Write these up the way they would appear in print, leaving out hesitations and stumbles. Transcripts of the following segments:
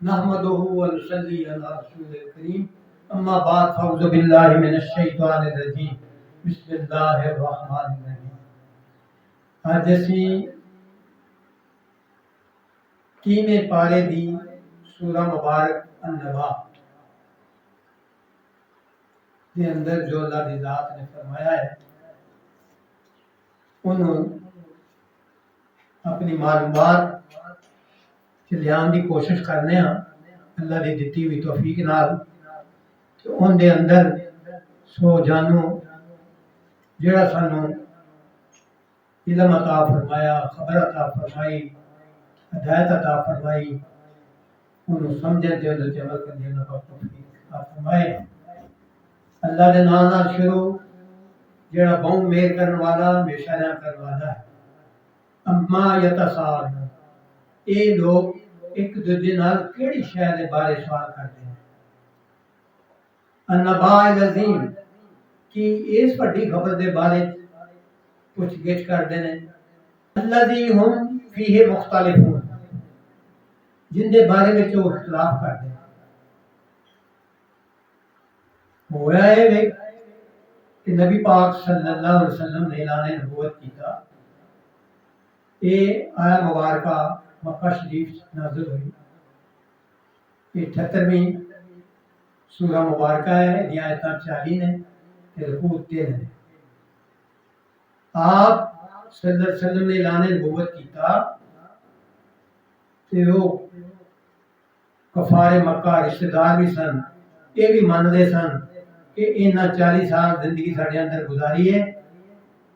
نحمده ونصلي على رسول الكريم اما بعد فاعوذ بالله من الشیطان الرجیم بسم اللہ الرحمن الرحیم۔ اج اسی تیویں پارے دی سورہ مبارک النبا کے اندر جو اللہ کی ذات نے فرمایا ہے انہوں اپنی معلومات چلیان دی کوشش کرنے ہاں اللہ دی دتی ہوئی توفیق نال تو ان دے اندر سو جانو جڑا سانو علم عطا فرمایا، خبر عطا فرمائی، ہدایت عطا فرمائی، انہوں سمجھن تے اندر عمل کرنے اللہ پاک توفیق عطا فرمائے۔ اللہ دے نام نال شروع جڑا بہوں مہر کرن والا ہمیشہ رحم کرن والا ہے۔ اما یتساءلون، اے لوگ ایک دوجے نال کیڑی شے دے بارے سوال کرتے ہیں؟ النباء العظیم، کہ اس بڑی خبر دے بارے پوچھ گچھ کرتے ہیں۔ الذی ہم فیہ مختلفون، جن دے بارے میں وہ اختلاف کرتے ہیں۔ ہوا ہے کہ نبی پاک صلی اللہ علیہ وسلم نے اعلان نبوت کیتا، یہ آیا مبارکہ مکہ شریف نازل ہوئی، یہ 78ویں سورہ مبارکہ ہے، یہ آیتاں 40 نے رکوع 3 نے۔ آپ صلی اللہ علیہ وسلم نے اعلان نبوت کیتا کہ وہ کفار مکہ رشتہ دار بھی سن، یہ بھی مانتے سن کہ انہاں 40 سال زندگی ساڈے اندر گزاری ہے،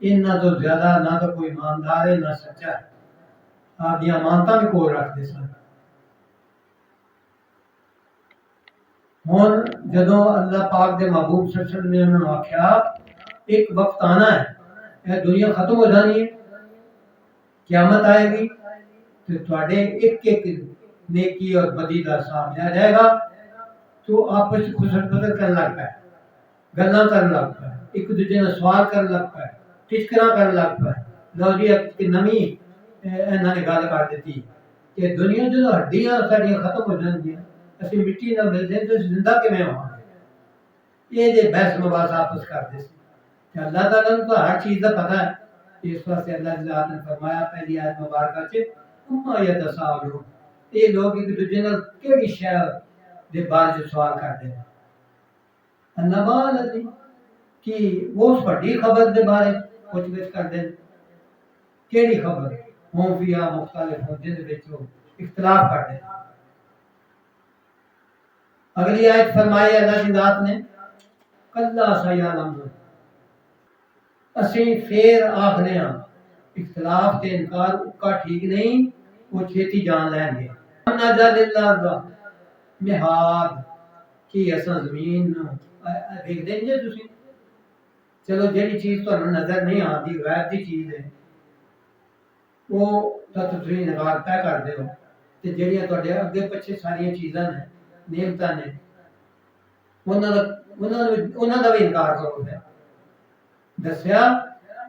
انہاں تو زیادہ نہ تو کوئی ایماندار ہے نہ سچا ہے، آپ دی امانتاں بھی کول رکھتے سن۔ ہن جدوں اللہ پاک دے محبوب صلی اللہ علیہ وسلم نے انہوں نے آکھیا ایک وقت آنا ہے، یہ دنیا ختم ہو جانی ہے، قیامت آئے گی تو تواڈے ایک ایک نیکی اور بدی دا حساب لیا جائے گا، تو آپس میں خسر بدل کرنے لگ پائے، گلاں کرنے لگ پائے، ایک دوجے نے سوال کرنے لگ پائے، ٹچکراں کرنے لگ پائے۔ لو جی ایک نویں انہوں نے گل کر دیتی کہ دنیا جو ہڈیاں ساڈیاں ختم ہو جاندیاں، اسی مٹی نال ملتے ہیں تو زندہ کیویں ہوواں گے؟ یہ جے بحث مباحث آپس کرتے سی کہ اللہ تعالیٰ کو ہر چیز کا پتہ ہے۔ اس واسطے اللہ کی ذات نے فرمایا پہلی آیت مبارکہ چ اما یتساءلون، یہ لوگ ایک دوجے نال کیڑی شے دے بارے سوال کرتے ہیں۔ النباء الذی، کہ وہ اس بڑی خبر دے بارے پوچھ گچھ کرتے ہیں۔ کیڑی خبر؟ ہوں فیہا مختلف، جن وچ وہ اختلاف کرتے ہیں۔ اگلی آیت فرمائی اللہ کی ذات نے کلا سیعلمون، اسی پھر آخنے ہاں اختلاف تے انکار اکا ٹھیک نہیں، وہ چھیتی جان لیں گے۔ نجعل الارض مہاد، کہ اساں زمین دیکھ دیں جے تسی، چلو جیڑی چیز تانوں نظر نہیں آتی غیب دی چیز ہے وہ تسی انکار پہ کر دیو، تے جیڑیاں تواڈے اگے پیچھے ساری چیزاں نے نعمتاں نے انہاں دا بھی انکار کرو۔ ہے دسیا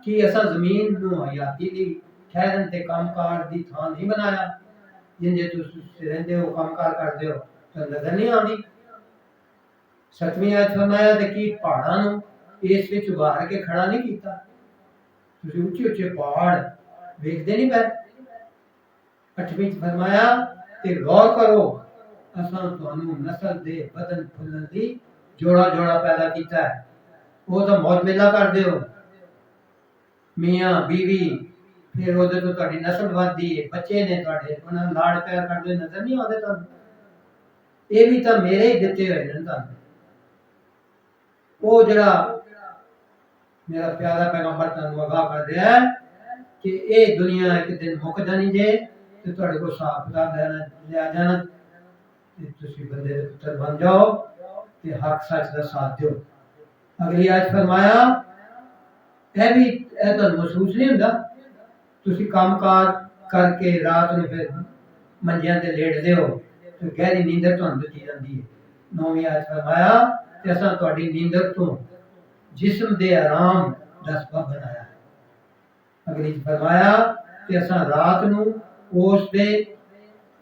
کہ اساں زمین نو حیاتی دی ٹھہرن تے کام کار دی تھاں نہیں بنایا، جن جے تسی رہندے ہو کام کار کردے ہو تو نظر نہیں آندی۔ 7ویں آیت فرمایا تے کی پہاڑاں نو اس وچ ابھار کے کھڑا نہیں کیتا، تسی اونچے اونچے پہاڑ ویکھدے نہیں پے۔ 8ویں فرمایا تے غور کرو اساں تانوں نسل دے بدن پھلن دی جوڑا جوڑا پیدا کیتا ہے، وہ تو موج میلہ کر دیو، میاں بیوی، پھر وہ تو تہاڈی نسل ودی ہے، بچے نے تہاڈے انہاں لاڑ پیار کردے نظر نہیں آندے تانوں؟ یہ بھی تو میرے ہی دتے ہوئے نے تانوں۔ وہ جڑا میرا پیارا پیغمبر تانوں آگاہ کر رہا ہے کہ اے دنیا ایک دن مک جانی جے تے تہاڈے کو حساب کتاب لیا جانا، تے تسی بندے دے پتر بن جاؤ تے حق سچ دا ساتھ دیو۔ اگلی آیت فرمایا اے بھی اے تو محسوس نہیں ہوندا، تسی کام کار کر کے رات نو پھر منجیاں تے لیٹ دے ہو تو گہری نیندر تانوں دتی جاندی ہے۔ 9ویں آیت فرمایا تے اساں تہاڈی نیندر تو جسم دے آرام دا سبب بنایا ہے۔ اگلی فرمایا تے اساں رات نو اس دے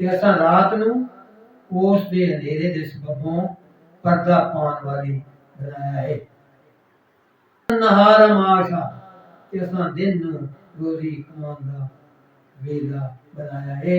ਤੇ ਅਸਾਂ ਰਾਤ ਨੂੰ ਉਸ ਦੇ ਹਨੇਰੇ ਦੇ ਸਬਬੋਂ ਪਰਦਾ ਪਾਉਣ ਵਾਲੀ ਬਣਾਇਆ ਹੈ। ਨਹਾਰ ਮਾਸ਼ਾ, ਤੇ ਅਸਾਂ ਦਿਨ ਨੂੰ ਰੋਜ਼ੀ ਕਮਾਉਣ ਦਾ ਵੇਲਾ ਬਣਾਇਆ ਹੈ।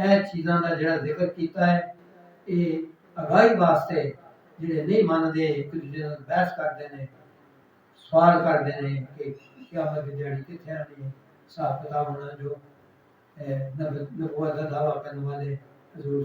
ਇਹ ਚੀਜ਼ਾਂ ਦਾ ਜਿਹੜਾ ਜ਼ਿਕਰ ਕੀਤਾ ਹੈ, ਇਹ ਅਗਾਈ ਵਾਸਤੇ ਜਿਹੜੇ ਨਹੀਂ ਮੰਨਦੇ, ਇੱਕ ਦੂਜੇ ਨਾਲ ਬਹਿਸ ਕਰਦੇ ਨੇ, ਸਵਾਲ ਕਰਦੇ ਨੇ ਕਿ ਕਿਆਮਤ ਦੀ ਦਿਹਾੜੀ ਕਿੱਥੇ ਆਣੀ ਹੈ, ਹਿਸਾਬ ਕਿਤਾਬ ਹੋਣਾ, ਜੋ ਨਬੂਵਤ ਦਾ ਦਾਵਾ ਕਰਨ ਵਾਲੇ ਹਜ਼ੂਰ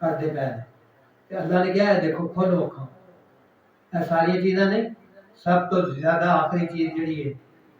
ਕਰਦੇ ਪਏ ਨੇ। ਤੇ ਅੱਲਾਹ ਨੇ ਕਿਹਾ ਦੇਖੋ ਖੋਲੋ ਅੱਖਾਂ, ਇਹ ਸਾਰੀਆਂ ਚੀਜ਼ਾਂ ਨੇ। ਸਭ ਤੋਂ ਜ਼ਿਆਦਾ ਆਖਰੀ ਚੀਜ਼ ਜਿਹੜੀ ਹੈ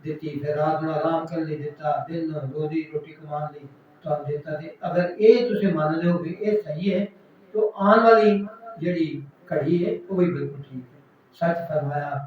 ਦਿੱਤੀ, ਫਿਰ ਰਾਤ ਨੂੰ ਆਰਾਮ ਕਰਨ ਲਈ ਦਿੱਤਾ, ਦਿਨ ਨੂੰ ਰੋਜ਼ੀ ਰੋਟੀ ਕਮਾਉਣ ਲਈ ਤੁਹਾਨੂੰ ਦਿੱਤਾ। ਤੇ ਅਗਰ ਇਹ ਤੁਸੀਂ ਮੰਨ ਲਓ ਕਿ ਇਹ ਸਹੀ ਹੈ, ਤਾਂ ਆਉਣ ਵਾਲੀ ਜਿਹੜੀ ਘੜੀ ਹੈ ਉਹ ਵੀ ਬਿਲਕੁਲ ਠੀਕ ਹੈ। ਸੱਚ ਫਰਮਾਇਆ